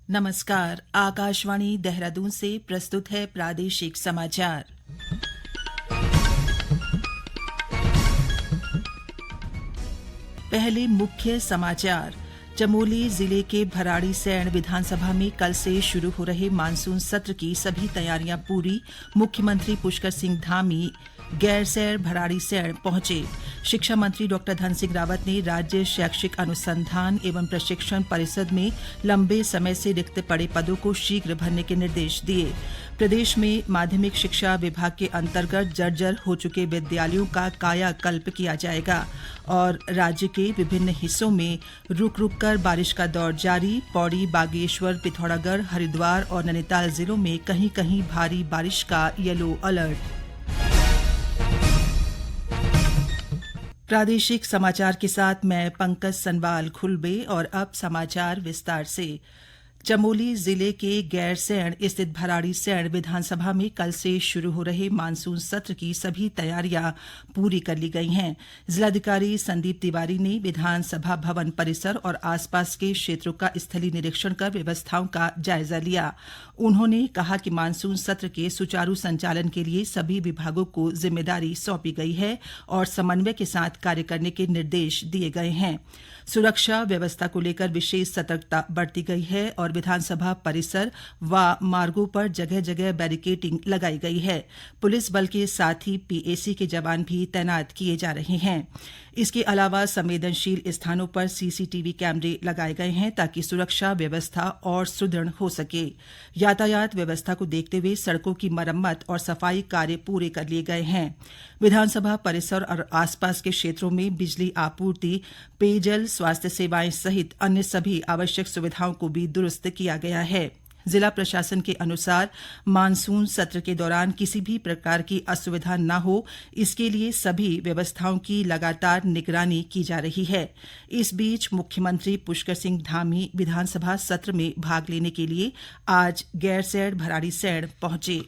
नमस्कार। आकाशवाणी देहरादून से प्रस्तुत है प्रादेशिक समाचार। पहले मुख्य समाचार। चमोली जिले के भराड़ीसैंण विधानसभा में कल से शुरू हो रहे मानसून सत्र की सभी तैयारियां पूरी। मुख्यमंत्री पुष्कर सिंह धामी गैरसैंण भराड़ीसैंण पहुंचे। शिक्षा मंत्री डॉ धन सिंह रावत ने राज्य शैक्षिक अनुसंधान एवं प्रशिक्षण परिषद में लंबे समय से रिक्त पड़े पदों को शीघ्र भरने के निर्देश दिए। प्रदेश में माध्यमिक शिक्षा विभाग के अंतर्गत जर्जर हो चुके विद्यालयों का कायाकल्प किया जाएगा। और राज्य के विभिन्न हिस्सों में रुक रुक कर बारिश का दौर जारी। पौड़ी, बागेश्वर, पिथौरागढ़, हरिद्वार और नैनीताल जिलों में कहीं कहीं भारी बारिश का येलो अलर्ट। प्रादेशिक समाचार के साथ मैं पंकज सनवाल खुलबे। और अब समाचार विस्तार से। चमोली जिले के गैरसैंण स्थित भराड़ीसैंण विधानसभा में कल से शुरू हो रहे मानसून सत्र की सभी तैयारियां पूरी कर ली गई हैं। जिलाधिकारी संदीप तिवारी ने विधानसभा भवन परिसर और आसपास के क्षेत्रों का स्थलीय निरीक्षण कर व्यवस्थाओं का जायजा लिया। उन्होंने कहा कि मानसून सत्र के सुचारू संचालन के लिए सभी विभागों को जिम्मेदारी सौंपी गई है और समन्वय के साथ कार्य करने के निर्देश दिए गए हैं। सुरक्षा व्यवस्था को लेकर विशेष सतर्कता बरती गई है और विधानसभा परिसर व मार्गों पर जगह जगह बैरिकेडिंग लगाई गई है। पुलिस बल के साथ ही पीएसी के जवान भी तैनात किए जा रहे हैं। इसके अलावा संवेदनशील स्थानों पर सीसीटीवी कैमरे लगाए गए हैं ताकि सुरक्षा व्यवस्था और सुदृढ़ हो सके। यातायात व्यवस्था को देखते हुए सड़कों की मरम्मत और सफाई कार्य पूरे कर लिए गए हैं। विधानसभा परिसर और आसपास के क्षेत्रों में बिजली आपूर्ति, पेयजल, स्वास्थ्य सेवाएं सहित अन्य सभी आवश्यक सुविधाओं को भी दुरुस्त किया गया है। जिला प्रशासन के अनुसार मानसून सत्र के दौरान किसी भी प्रकार की असुविधा न हो, इसके लिए सभी व्यवस्थाओं की लगातार निगरानी की जा रही है। इस बीच मुख्यमंत्री पुष्कर सिंह धामी विधानसभा सत्र में भाग लेने के लिए आज गैरसैंण भराड़ीसैंण पहुंचे।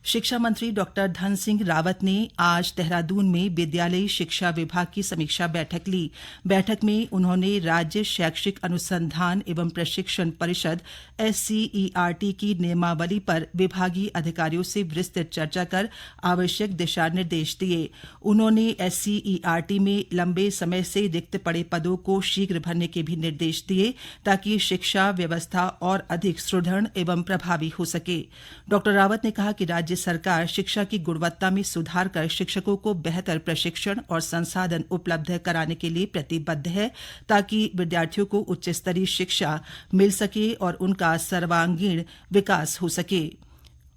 शिक्षा मंत्री डॉ धन सिंह रावत ने आज देहरादून में विद्यालयी शिक्षा विभाग की समीक्षा बैठक ली। बैठक में उन्होंने राज्य शैक्षिक अनुसंधान एवं प्रशिक्षण परिषद SCERT की नियमावली पर विभागीय अधिकारियों से विस्तृत चर्चा कर आवश्यक दिशा निर्देश दिए। उन्होंने SCERT में लंबे समय से रिक्त पड़े पदों को शीघ्र भरने के भी निर्देश दिए ताकि शिक्षा व्यवस्था और अधिक सुदृढ़ एवं प्रभावी हो सके। डॉ रावत ने कहा कि राज्य सरकार शिक्षा की गुणवत्ता में सुधार कर शिक्षकों को बेहतर प्रशिक्षण और संसाधन उपलब्ध कराने के लिए प्रतिबद्ध है ताकि विद्यार्थियों को उच्च स्तरीय शिक्षा मिल सके और उनका सर्वांगीण विकास हो सके।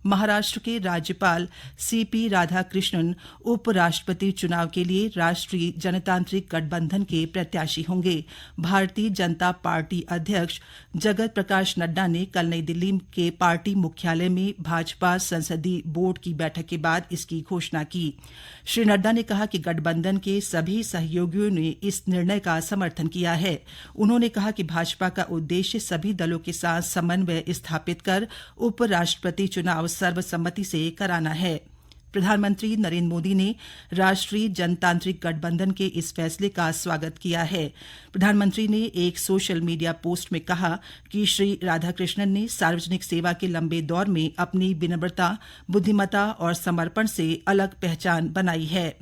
महाराष्ट्र के राज्यपाल CP राधाकृष्णन उपराष्ट्रपति चुनाव के लिए राष्ट्रीय जनतांत्रिक गठबंधन के प्रत्याशी होंगे। भारतीय जनता पार्टी अध्यक्ष जगत प्रकाश नड्डा ने कल नई दिल्ली के पार्टी मुख्यालय में भाजपा संसदीय बोर्ड की बैठक के बाद इसकी घोषणा की। श्री नड्डा ने कहा कि गठबंधन के सभी सहयोगियों ने इस निर्णय का समर्थन किया है। उन्होंने कहा कि भाजपा का उद्देश्य सभी दलों के साथ समन्वय स्थापित कर उपराष्ट्रपति चुनाव सर्वसम्मति से कराना है। प्रधानमंत्री नरेंद्र मोदी ने राष्ट्रीय जनतांत्रिक गठबंधन के इस फैसले का स्वागत किया है। प्रधानमंत्री ने एक सोशल मीडिया पोस्ट में कहा कि श्री राधाकृष्णन ने सार्वजनिक सेवा के लंबे दौर में अपनी विनम्रता, बुद्धिमत्ता और समर्पण से अलग पहचान बनाई है।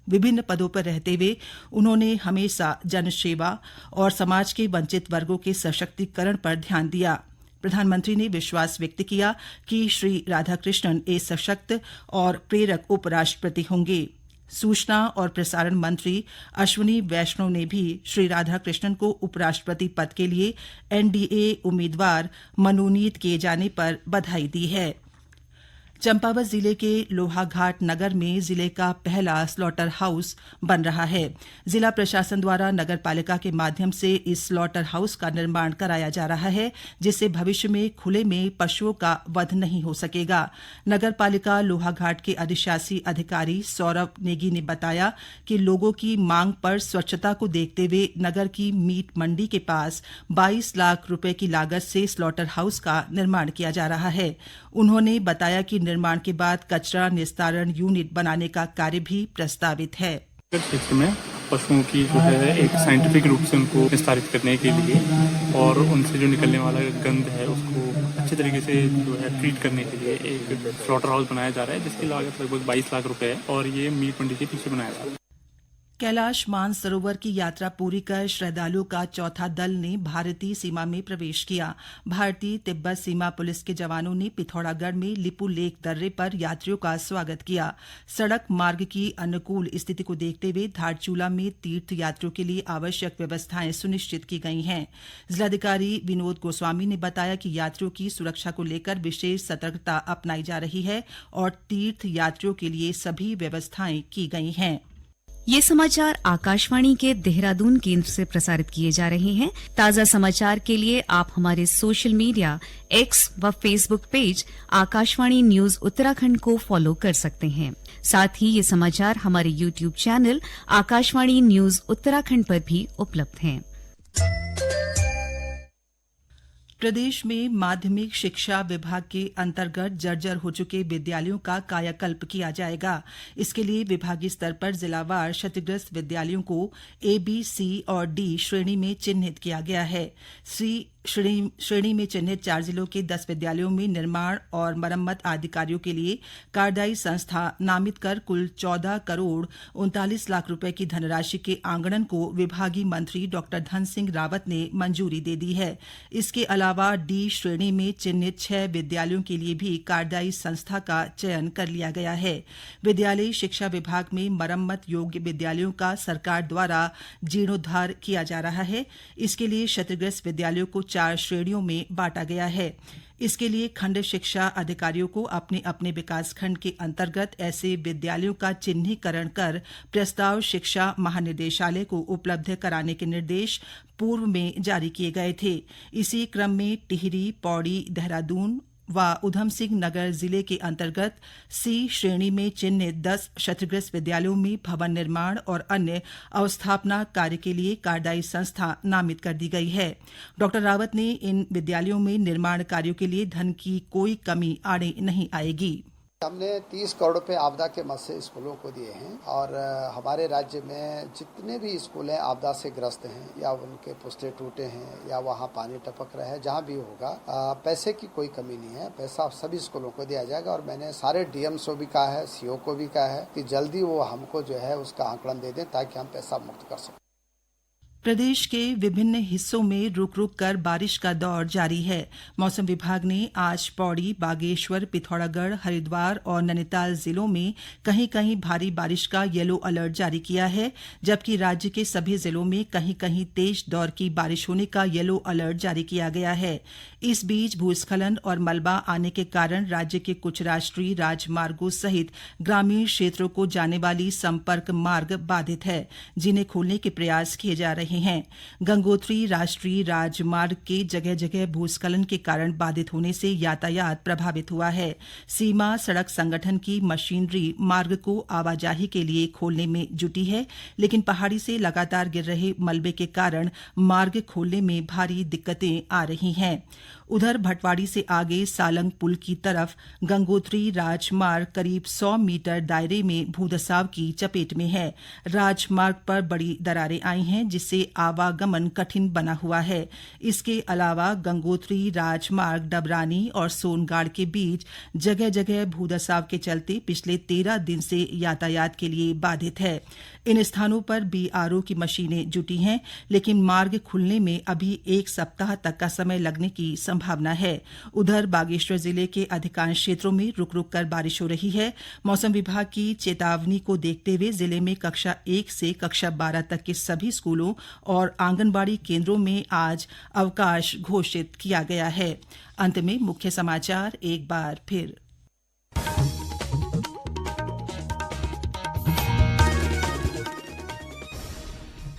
विभिन्न पदों पर रहते हुए उन्होंने हमेशा जनसेवा और समाज के वंचित वर्गों के सशक्तिकरण पर ध्यान दिया। प्रधानमंत्री ने विश्वास व्यक्त किया कि श्री राधाकृष्णन एक सशक्त और प्रेरक उपराष्ट्रपति होंगे। सूचना और प्रसारण मंत्री अश्विनी वैष्णव ने भी श्री राधाकृष्णन को उपराष्ट्रपति पद के लिए NDA उम्मीदवार मनोनीत किए जाने पर बधाई दी है। चंपावत जिले के लोहाघाट नगर में जिले का पहला स्लॉटर हाउस बन रहा है। जिला प्रशासन द्वारा नगर पालिका के माध्यम से इस स्लॉटर हाउस का निर्माण कराया जा रहा है, जिससे भविष्य में खुले में पशुओं का वध नहीं हो सकेगा। नगर पालिका लोहाघाट के अधिशासी अधिकारी सौरभ नेगी ने बताया कि लोगों की मांग पर स्वच्छता को देखते हुए नगर की मीट मंडी के पास 22 लाख रुपए की लागत से स्लॉटर हाउस का निर्माण किया जा रहा है। उन्होंने बताया कि निर्माण के बाद कचरा निस्तारण यूनिट बनाने का कार्य भी प्रस्तावित है। क्षेत्र में पशुओं की जो है एक साइंटिफिक रूप से उनको विस्तारित करने के लिए और उनसे जो निकलने वाला गंध है उसको अच्छे तरीके से जो है ट्रीट करने के लिए एक स्लॉटर हाउस बनाया जा रहा है, जिसकी लागत लगभग 22 लाख रुपए है और ये मीट मंडी के पीछे बनाया जा रहा है। कैलाश मानसरोवर की यात्रा पूरी कर श्रद्धालुओं का चौथा दल ने भारतीय सीमा में प्रवेश किया। भारतीय तिब्बत सीमा पुलिस के जवानों ने पिथौरागढ़ में लिपू लेक दर्रे पर यात्रियों का स्वागत किया। सड़क मार्ग की अनुकूल स्थिति को देखते हुए धारचूला में तीर्थ यात्रियों के लिए आवश्यक व्यवस्थाएं सुनिश्चित की गई हैं। जिलाधिकारी विनोद गोस्वामी ने बताया कि यात्रियों की सुरक्षा को लेकर विशेष सतर्कता अपनाई जा रही है और तीर्थ यात्रियों के लिए सभी व्यवस्थाएं की गई हैं। ये समाचार आकाशवाणी के देहरादून केंद्र से प्रसारित किए जा रहे हैं। ताजा समाचार के लिए आप हमारे सोशल मीडिया एक्स व Facebook page Akashvani news Uttarakhand को फॉलो कर सकते हैं। साथ ही ये समाचार हमारे YouTube channel Akashvani news Uttarakhand पर भी उपलब्ध हैं। प्रदेश में माध्यमिक शिक्षा विभाग के अंतर्गत जर्जर हो चुके विद्यालयों का कायाकल्प किया जाएगा। इसके लिए विभागीय स्तर पर जिलावार क्षतिग्रस्त विद्यालयों को A, B, C और D श्रेणी में चिन्हित किया गया है। C श्रेणी में चिन्हित 4 जिलों के 10 विद्यालयों में निर्माण और मरम्मत आदि कार्यों के लिए कार्यदायी संस्था नामित कर कुल 14 करोड़ 39 लाख रुपए की धनराशि के आंगणन को विभागीय मंत्री डॉ धन सिंह रावत ने मंजूरी दे दी है। इसके अलावा D श्रेणी में चिन्हित 6 विद्यालयों के लिए भी कार्यदायी संस्था का चयन कर लिया गया है। विद्यालय शिक्षा विभाग में मरम्मत योग्य विद्यालयों का सरकार द्वारा जीर्णोद्धार किया जा रहा है। इसके लिए क्षतिग्रस्त विद्यालयों को 4 श्रेणियों में बांटा गया है। इसके लिए खंड शिक्षा अधिकारियों को अपने अपने विकासखंड के अंतर्गत ऐसे विद्यालयों का चिन्हीकरण कर प्रस्ताव शिक्षा महानिदेशालय को उपलब्ध कराने के निर्देश पूर्व में जारी किए गए थे। इसी क्रम में टिहरी, पौड़ी, देहरादून व उधम सिंह नगर जिले के अंतर्गत C श्रेणी में चिन्हित 10 क्षतिग्रस्त विद्यालयों में भवन निर्माण और अन्य अवस्थापना कार्य के लिए कार्यदायी संस्था नामित कर दी गई है। डॉ रावत ने इन विद्यालयों में निर्माण कार्यों के लिए धन की कोई कमी आड़े नहीं आएगी। हमने 30 करोड़ रुपए आपदा के मद से स्कूलों को दिए हैं और हमारे राज्य में जितने भी स्कूल हैं आपदा से ग्रस्त हैं या उनके पुस्ते टूटे हैं या वहाँ पानी टपक रहा है, जहाँ भी होगा पैसे की कोई कमी नहीं है। पैसा सभी स्कूलों को दिया जाएगा और मैंने सारे DMs को भी कहा है, CO को भी कहा है कि जल्दी वो हमको जो है उसका आंकलन दे दें ताकि हम पैसा मुक्त कर सकें। प्रदेश के विभिन्न हिस्सों में रुक रुक कर बारिश का दौर जारी है। मौसम विभाग ने आज पौड़ी, बागेश्वर, पिथौरागढ़, हरिद्वार और नैनीताल जिलों में कहीं कहीं भारी बारिश का येलो अलर्ट जारी किया है, जबकि राज्य के सभी जिलों में कहीं कहीं तेज दौर की बारिश होने का येलो अलर्ट जारी किया गया है। इस बीच भूस्खलन और मलबा आने के कारण राज्य के कुछ राष्ट्रीय राजमार्गों सहित ग्रामीण क्षेत्रों को जाने वाली संपर्क मार्ग बाधित है, जिन्हें खोलने के प्रयास किए जा रहे हैं। गंगोत्री राष्ट्रीय राजमार्ग के जगह जगह भूस्खलन के कारण बाधित होने से यातायात प्रभावित हुआ है। सीमा सड़क संगठन की मशीनरी मार्ग को आवाजाही के लिए खोलने में जुटी है, लेकिन पहाड़ी से लगातार गिर रहे मलबे के कारण मार्ग खोलने में भारी दिक्कतें आ रही हैं। उधर भटवाड़ी से आगे सालंग पुल की तरफ गंगोत्री राजमार्ग करीब 100 मीटर दायरे में भूधसाव की चपेट में है। राजमार्ग पर बड़ी दरारें आई हैं, जिससे आवागमन कठिन बना हुआ है। इसके अलावा गंगोत्री राजमार्ग डबरानी और सोनगाड़ के बीच जगह जगह भूधसाव के चलते पिछले 13 दिन से यातायात के लिए बाधित है। इन स्थानों पर BRO की मशीनें जुटी हैं, लेकिन मार्ग खुलने में अभी 1 सप्ताह तक का समय लगने की संभावना है। उधर बागेश्वर जिले के अधिकांश क्षेत्रों में रुक रुक कर बारिश हो रही है। मौसम विभाग की चेतावनी को देखते हुए जिले में कक्षा 1 से कक्षा 12 तक के सभी स्कूलों और आंगनबाड़ी केंद्रों में आज अवकाश घोषित किया गया है। अंत में मुख्य समाचार एक बार फिर।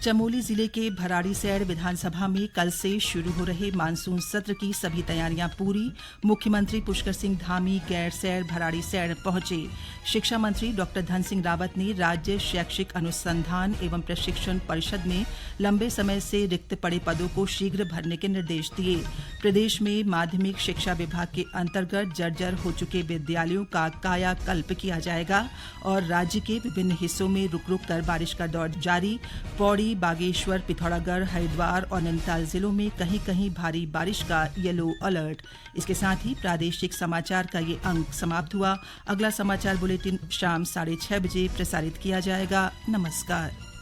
चमोली जिले के भराड़ीसैंण विधानसभा में कल से शुरू हो रहे मानसून सत्र की सभी तैयारियां पूरी। मुख्यमंत्री पुष्कर सिंह धामी गैरसैंण भराड़ीसैंण पहुंचे। शिक्षा मंत्री डॉ धन सिंह रावत ने राज्य शैक्षिक अनुसंधान एवं प्रशिक्षण परिषद में लंबे समय से रिक्त पड़े पदों को शीघ्र भरने के निर्देश दिए। प्रदेश में माध्यमिक शिक्षा विभाग के अंतर्गत जर्जर हो चुके विद्यालयों का कायाकल्प किया जाएगा और राज्य के विभिन्न हिस्सों में रुक रुक कर बारिश का दौर जारी। पौड़ी, बागेश्वर, पिथौरागढ़, हरिद्वार और नैनीताल जिलों में कहीं कहीं भारी बारिश का येलो अलर्ट। इसके साथ ही प्रादेशिक समाचार का ये अंक समाप्त हुआ। अगला समाचार बुलेटिन शाम 6:30 बजे प्रसारित किया जाएगा। नमस्कार।